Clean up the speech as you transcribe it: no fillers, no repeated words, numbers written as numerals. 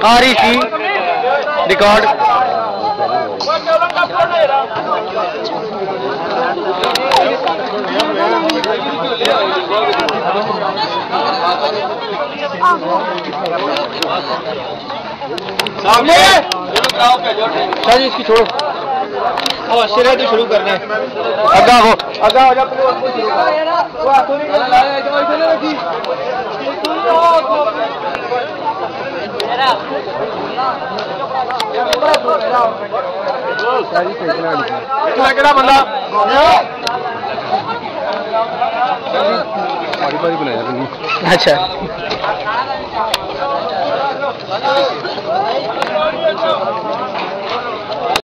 आ रही थी रिकॉर्ड सामने शाह जी इसकी छोड़ो शेर तो शुरू करना है अगा हो जा बंदा अच्छा